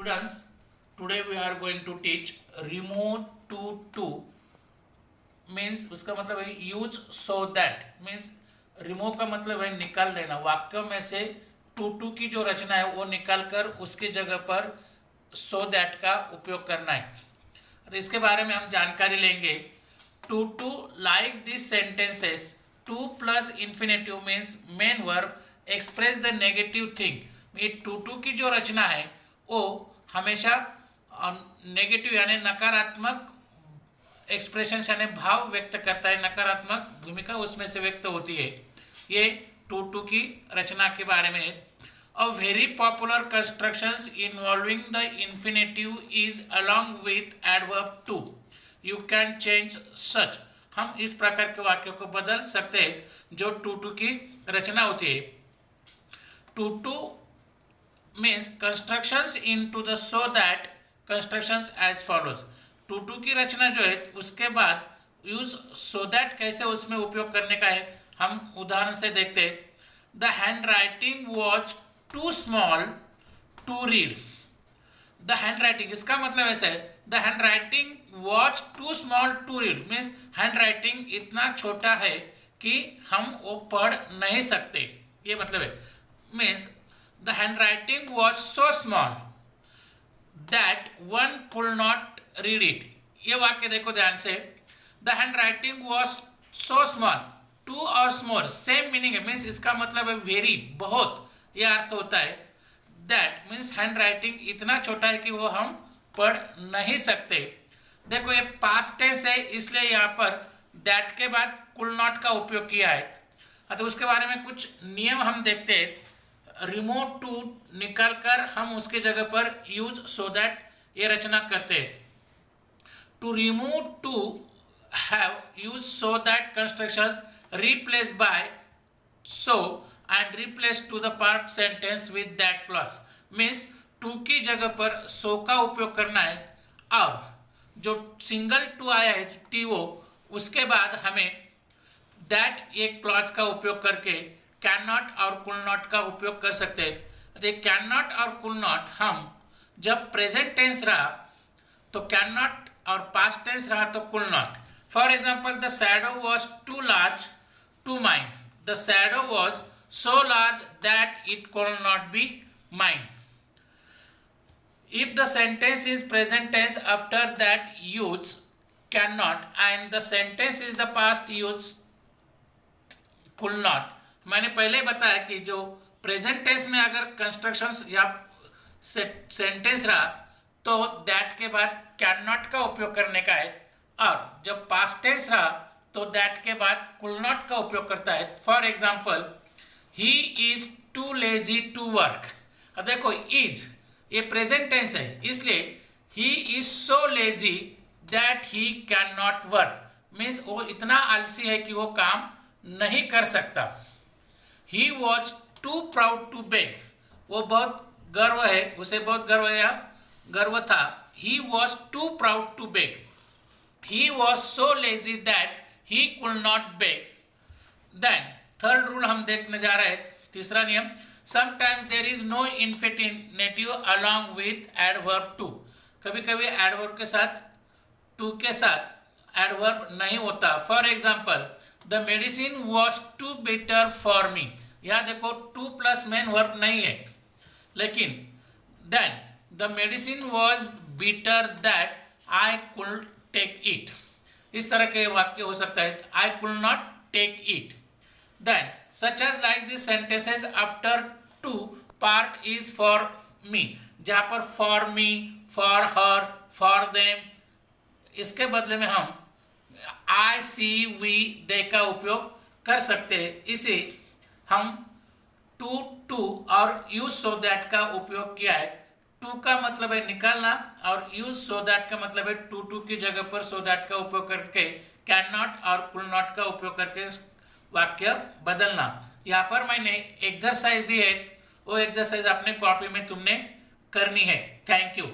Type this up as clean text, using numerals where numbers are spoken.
Students, today we are going to teach remote to means उसका मतलब है use so that means remove का मतलब है निकाल देना। वाक्य में से टू की जो रचना है वो निकाल कर उसकी जगह पर so that का उपयोग करना है। तो इसके बारे में हम जानकारी लेंगे। Too like these sentences, too plus infinitive means main verb express the negative thing। ये टू की जो रचना है वो हमेशा नेगेटिव यानी नकारात्मक एक्सप्रेशन यानी भाव व्यक्त करता है, नकारात्मक भूमिका उसमें से व्यक्त होती है। ये टू की रचना के बारे में है। A very popular constructions involving the infinitive is along with adverb too. You can change such. हम इस प्रकार के वाक्यों को बदल सकते हैं जो टू की रचना होती है। Too means constructions into the so that constructions as follows। Too की रचना जो है उसके बाद यूज so that कैसे उसमें उपयोग करने का है हम उदाहरण से देखते हैं। The handwriting was too small to read. The handwriting इसका मतलब ऐसा है the handwriting was too small to read means handwriting इतना छोटा है कि हम वो पढ़ नहीं सकते, ये मतलब है। Means the handwriting was so small that one could not read it। ये वाक्य देखो ध्यान से। the handwriting was so small, too और small सेम मीनिंग है। मीन्स इसका मतलब है वेरी बहुत, ये अर्थ होता है। that मीन्स handwriting इतना छोटा है कि वो हम पढ़ नहीं सकते। देखो ये past tense है इसलिए यहाँ पर that के बाद could not का उपयोग किया है। तो उसके बारे में कुछ नियम हम देखते हैं। रिमोट टू निकाल कर हम उसके जगह पर यूज सो दैट ये रचना करते हैं। To remove too have use so that constructions replace by so and replace to the part sentence with that clause. Means too की जगह पर सो का उपयोग करना है और जो सिंगल टू आया है टीओ उसके बाद हमें दैट ये क्लॉज का उपयोग करके कैन नॉट और कुल नॉट का उपयोग कर सकते हैं। कैन नॉट और कुल नॉट हम जब प्रेजेंट टेंस रहा तो कैन नॉट और पास्ट टेंस रहा तो could not. For example the shadow was too large to mine. The shadow was so large that it could not be mine. If the sentence is present tense after that use can not and the sentence is the past use could not. मैंने पहले बताया कि जो present tense में अगर constructions या sentence रहा तो दैट के बाद कैन नॉट का उपयोग करने का है और जब पास्ट टेंस रहा तो दैट के बाद कुल नॉट का उपयोग करता है। For example he is too lazy to work. अब देखो इज ये प्रेजेंट टेंस है इसलिए he is so lazy that he can not work. Means वो इतना आलसी है कि वो काम नहीं कर सकता। He was too proud to beg। वो बहुत गर्व है, उसे बहुत गर्व है या गर्व था। He was too proud to beg। He was so lazy that he could not beg। Then third rule हम देखने जा रहे हैं, तीसरा नियम। Sometimes there is no infinitive along with adverb to। कभी कभी adverb के साथ to के साथ adverb नहीं होता। For example the medicine was too bitter for me। यहाँ देखो टू प्लस मेन वर्ब नहीं है लेकिन then the medicine was bitter that I could take it। इस तरह के वाक्य हो सकता है I could not take it। Then such as like these sentences after to part is for me। जहाँ पर for me, for her, for them इसके बदले में हम I, see, we, they का उपयोग कर सकते हैं। इसे हम टू और यूज सो दैट का उपयोग किया है। टू का मतलब है निकालना और यूज सो दैट का मतलब है टू की जगह पर सो दैट का उपयोग करके कैन नॉट और कुल नॉट का उपयोग करके वाक्य बदलना। यहाँ पर मैंने एक्सरसाइज दी है, वो एक्सरसाइज अपने कॉपी में तुमने करनी है। Thank you.